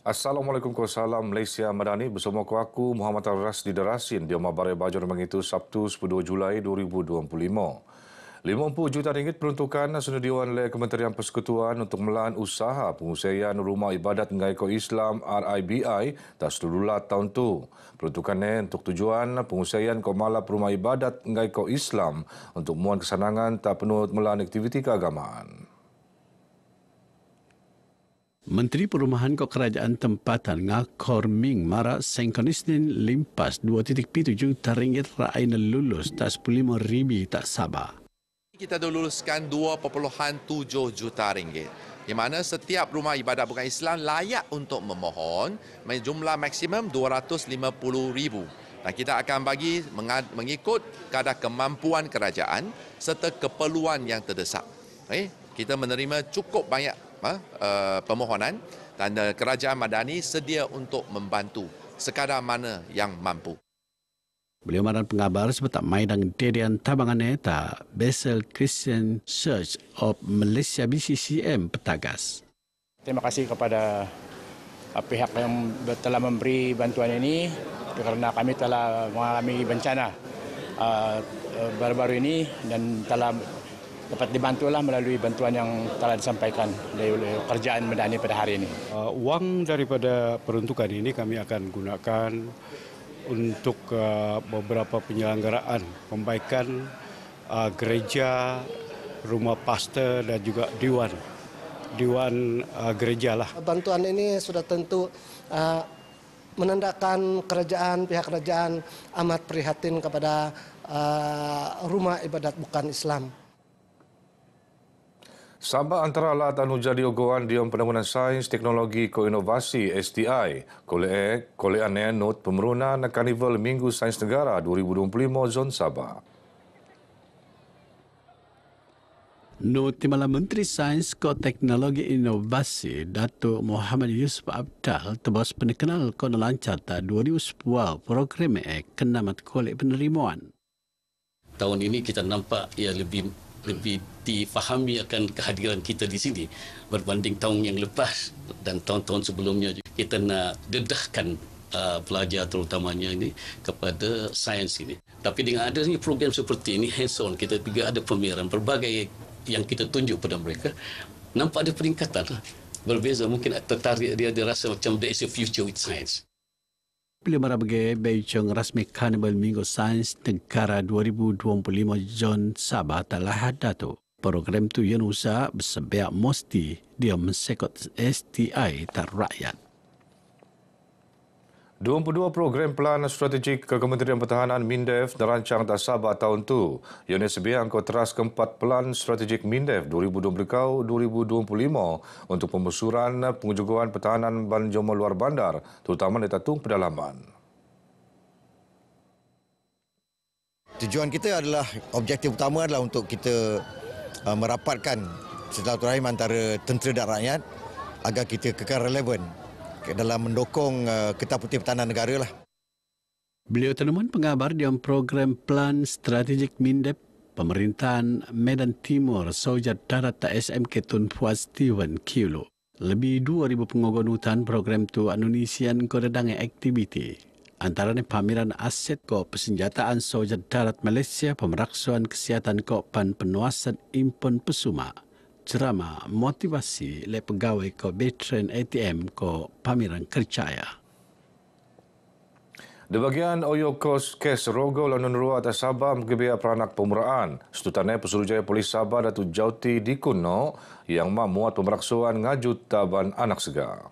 Assalamualaikum Salam Malaysia Madani bersama aku Muhammad Al-Rasdi Darasin di Mabarai Bajar mengitu Sabtu 12 Julai 2025. RM50 juta peruntukan senediwan oleh Kementerian Persekutuan untuk melan usaha pengusian rumah ibadat Ngaiko Islam RIBI tak seluruh tahun tu. Peruntukannya untuk tujuan pengusian Komala Rumah Ibadat Ngaiko Islam untuk muan kesenangan tak penuh melan aktiviti keagamaan. Menteri Perumahan Kerajaan Tempatan Ngakor Ming Mara Sengkonisnin limpas RM2.7 juta rakyat lulus tak 15 ribu tak sabar. Kita dah luluskan RM2.7 juta, di mana setiap rumah ibadat bukan Islam layak untuk memohon jumlah maksimum RM250,000 dan kita akan bagi mengikut kadar kemampuan kerajaan serta keperluan yang terdesak. Kita menerima cukup banyak permohonan dan kerajaan Madani sedia untuk membantu sekadar mana yang mampu. Beliau maran pengabar sebetak maidang Dedian Tabangan Neta Bethel Christian Church of Malaysia BCCM Petagas. Terima kasih kepada pihak yang telah memberi bantuan ini kerana kami telah mengalami bencana baru-baru ini dan telah dapat dibantulah melalui bantuan yang telah disampaikan oleh kerajaan Madani pada hari ini. Wang daripada peruntukan ini kami akan gunakan untuk beberapa penyelenggaraan pembaikan gereja, rumah pastor dan juga diwan gereja lah. Bantuan ini sudah tentu menandakan pihak kerajaan amat prihatin kepada rumah ibadat bukan Islam. Sabah antara alatan hujadi ogoan diam penanggunan sains teknologi koinovasi STI kolean not pemerunan Karnival Minggu Sains Negara 2025 Zon Sabah. Not Timala Menteri Sains ko Teknologi Inovasi Datuk Muhammad Yusuf Abdal tebas penekenal kona lancar ta 2010 program kenamat kolek penerimaan. Tahun ini kita nampak ia lebih difahami akan kehadiran kita di sini berbanding tahun yang lepas dan tahun-tahun sebelumnya. Kita nak dedahkan pelajar terutamanya ini kepada sains ini. Tapi dengan adanya program seperti ini, hands-on, kita juga ada pameran berbagai yang kita tunjuk pada mereka, nampak ada peningkatan. Berbeza, mungkin tertarik dia rasa macam there is a future with science. Beliau merabagai Beijing rasmi Karnival Minggu Sains Negara 2025 Zon Sabah telah hadatu. Program tu yang usaha bersebiak mesti dia mensekot STI tak rakyat. 22 program pelan strategik ke Kementerian Pertahanan MINDEF dirancang tak Sabah tahun tu. Ia sebiang kau teras keempat pelan strategik MINDEF 2020-2025 untuk pembesuran pengujuan pertahanan Banjomo luar bandar, terutama di Tatung Pedalaman. Tujuan kita adalah, objektif utama adalah untuk kita merapatkan silaturahim antara tentera dan rakyat agar kita kekal relevan dalam mendukung Kitab Putih Pertahanan Negara lah. Beliau tanaman pengabar dalam program Plan Strategik MINDEF Pemerintahan Medan Timur Sojat Darat SMK Tun Puas Steven Kilo. Lebih 2,000 pengogonutan program tu Indonesian kodedangai aktiviti. Antaranya pameran aset ko persenjataan Sojat Darat Malaysia, pemeraksuan kesihatan ko pan penuasan impun pesuma. Cerama motivasi le pegawai ko veteran ATM ko pameran kerjaya. Di bagian Oyo Kes Rogo Lanun Rua atas Sabah mengebia peranak pemuraan. Setutannya Pesuruhjaya Polis Sabah Datuk Jauti Dikuno yang memuat pemeraksuan ngajut taban anak segar.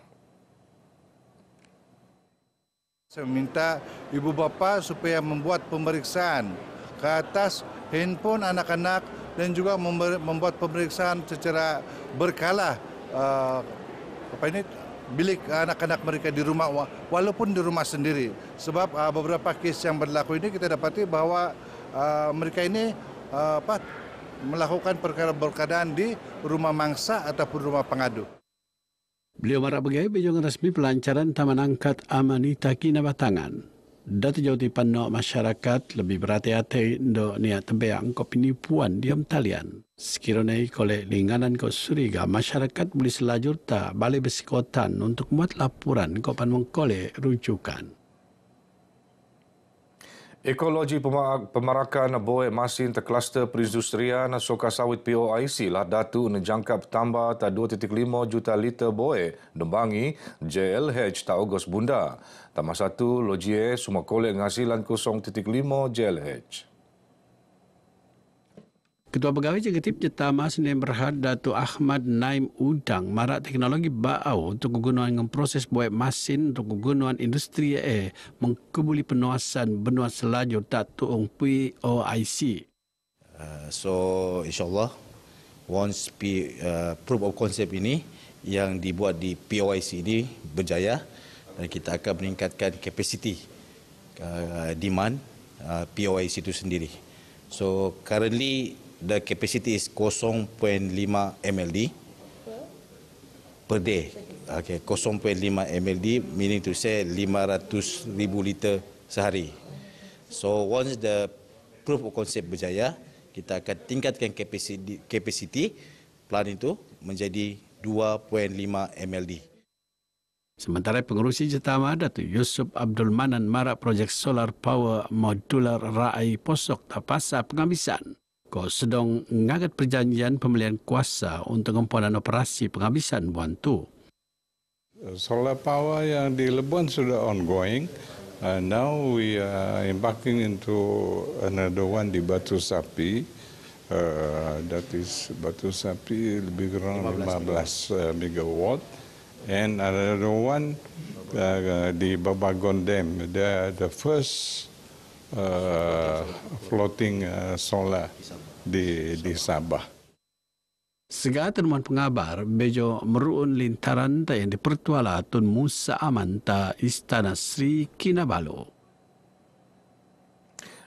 Saya minta ibu bapa supaya membuat pemeriksaan ke atas handphone anak-anak dan juga membuat pemeriksaan secara berkala bilik anak-anak mereka di rumah walaupun di rumah sendiri. Sebab beberapa kes yang berlaku ini kita dapati bahawa mereka ini melakukan perkara-perkaraan di rumah mangsa ataupun rumah pengadu. Beliau marah bagai bejongan resmi pelancaran Taman Angkat Amanita Kinabatangan. Datu jauh di panok masyarakat lebih berhati-hati untuk niat tembeang ko penipuan diam talian. Sekiranya kolek linganan ko suriga, masyarakat boleh selajur tak balik bersikotan untuk buat laporan ko pan mengkolek rujukan. Ekologi pemarakan boe masin terkluster perindustrian soka sawit POIC lah datu menjangkap tambah ta 2.5 juta liter boe dembangi JLH ta Ogos bunda. Tambah satu logie semua kolek penghasilan 0.5 JLH. Ketua Pegawai Eksekutif Jetama Senin Berhad Datuk Ahmad Naim Udang marak teknologi bau untuk kegunaan memproses buat masin untuk kegunaan industri mengkebuli penuasan benua selajur Datuk POIC. So insyaAllah once proof of concept ini yang dibuat di POIC ini berjaya dan kita akan meningkatkan kapasiti demand POIC itu sendiri. So currently the capacity is 0.5 MLD per day. Okay, 0.5 MLD meaning to say 500,000 liter sehari. So once the proof of concept berjaya, kita akan tingkatkan capacity plant itu menjadi 2.5 MLD. Sementara pengurusi Jetama Datuk Yusuf Abdul Manan marak projek solar power modular Rai Posok Tapasa Penghabisan. Ko sedang ngagat perjanjian pembelian kuasa untuk komponen operasi penghabisan buan tu. Solar power yang di Lebuan sudah ongoing. Now we are embarking into another one di Batu Sapi. That is Batu Sapi lebih kurang 15 megawatt. And another one di Babagon Dam. The first floating solar di Sabah. Segala temuan pengabar bejo meruun lintaran ta yang dipertuala Tun Musa Aman ta Istana Sri Kinabalu.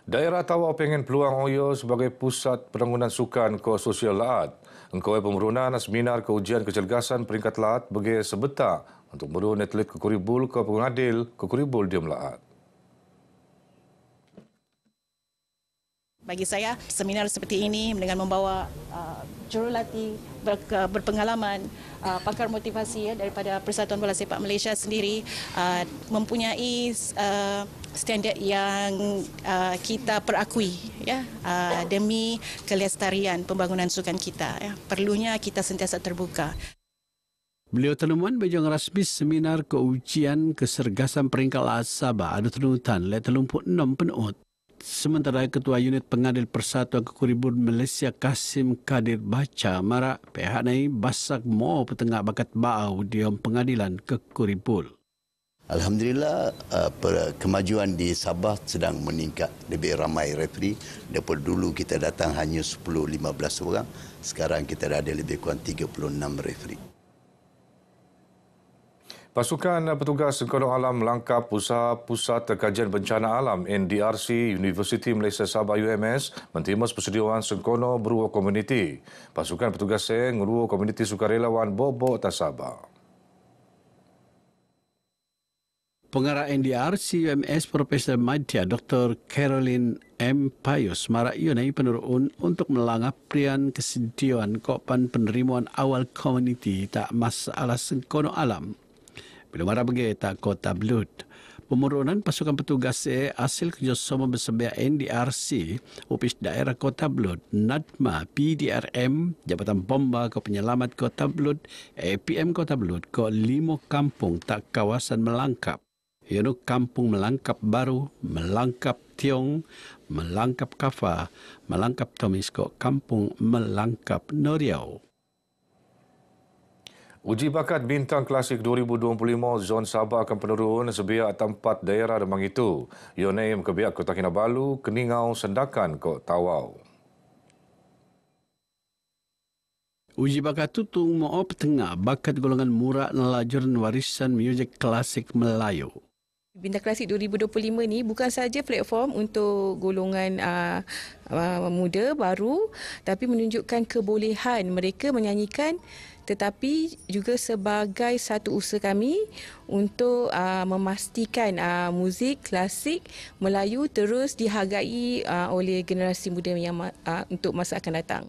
Daerah Tawau pengen peluang Oyo sebagai pusat penanggunan sukan ke sosial laat. Engkau pemerunan seminar keujian kecergasan peringkat laat bagi sebeta untuk merun atlet kekuribul ke pengadil kekuribul diam laat. Bagi saya, seminar seperti ini dengan membawa jurulatih berpengalaman, pakar motivasi daripada Persatuan Bola Sepak Malaysia sendiri mempunyai standard yang kita perakui demi kelestarian pembangunan sukan kita. Perlunya kita sentiasa terbuka. Beliau temuan bejong rasmi seminar keujian kesergasan peringkat laat Sabah ada tenutan le 36 penuut. Sementara Ketua Unit Pengadil Persatuan Kekuribun Malaysia Kasim Kadir Baca marak pihak ni basak mau petengah bakat bau di pengadilan kekuribul. Alhamdulillah kemajuan di Sabah sedang meningkat. Lebih ramai referi. Daripada dulu kita datang hanya 10-15 orang. Sekarang kita dah ada lebih kurang 36 referi. Pasukan Petugas Sengkonong Alam melangkap usaha Pusat Kajian Bencana Alam NDRC Universiti Malaysia Sabah UMS mentimas persediaan sengkono beruang komuniti. Pasukan Petugas ngeruang komuniti sukarelawan Bobo Tasabah. Pengarah NDRC UMS Profesor Madya Dr. Caroline M. Payus marak yunai penurun untuk melanggaprian kesediaan kopan penerimaan awal komuniti tak masalah sengkono alam. Bila marah bagi tak Kota Blud. Pemurunan pasukan petugas hasil kerjasama bersama NDRC, Opis Daerah Kota Blud, NADMA, PDRM, Jabatan Bomba ke Penyelamat Kota Blud, APM Kota Blud ke 5 kampung tak kawasan melangkap. Iaitu Kampung Melangkap Baru, Melangkap Tiong, Melangkap Kafa, Melangkap Tomis ke Kampung Melangkap Noriau. Uji bakat Bintang Klasik 2025 Zon Sabah akan penurun sebiak tempat daerah demang itu. Yonem ke biak Kota Kinabalu, Keningau, Sendakan ke Tawau. Uji bakat tutung mau petengah bakat golongan murak nelajuran warisan muzik klasik Melayu. Bintang Klasik 2025 ni bukan saja platform untuk golongan muda baru, tapi menunjukkan kebolehan mereka menyanyikan, tetapi juga sebagai satu usaha kami untuk memastikan muzik klasik Melayu terus dihargai oleh generasi muda yang untuk masa akan datang.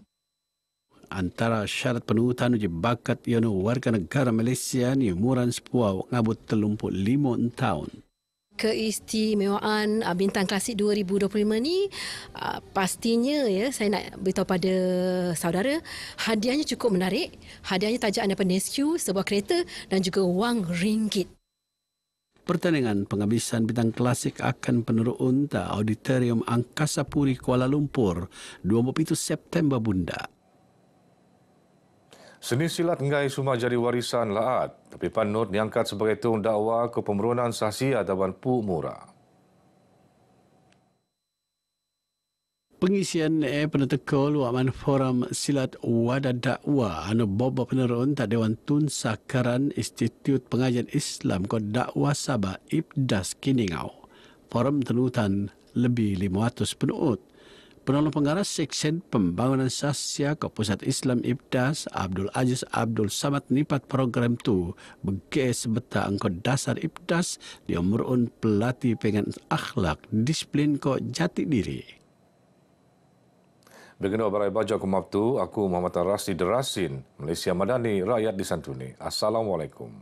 Antara syarat penurutan uji bakat ialah warga negara Malaysia ni umuran sepuau ngabut 35 tahun. Keistimewaan Bintang Klasik 2025 ni pastinya saya nak beritahu pada saudara, hadiahnya cukup menarik. Hadiahnya tajaan daripada Nescu, sebuah kereta dan juga wang ringgit. Pertandingan penghabisan Bintang Klasik akan penerus Auditorium Angkasa Puri Kuala Lumpur 27 September bunda. Seni silat ngai semua jadi warisan laat, tapi Panut diangkat sebagai tung dakwa ke pemberonan Sasia Taban Pu Mura. Pengisian penetekol Waman Forum Silat Wadah Dakwa anu bobo penerun tak Dewan Tun Sakaran Institut Pengajian Islam Kod Dakwa Sabah IPDAS Kiningau. Forum tenutan lebih 500 penuut. Penolong pengarah Seksyen Pembangunan Sasia ke Pusat Islam IPDAS Abdul Aziz Abdul Samad nipat program tu beges beta angko dasar IPDAS di umurun pelatih pengen akhlak disiplin ko jati diri. Dengan Barai Baja Kumabtu, aku Muhammad Rasdi Derasin, Malaysia Madani, rakyat disantuni. Assalamualaikum.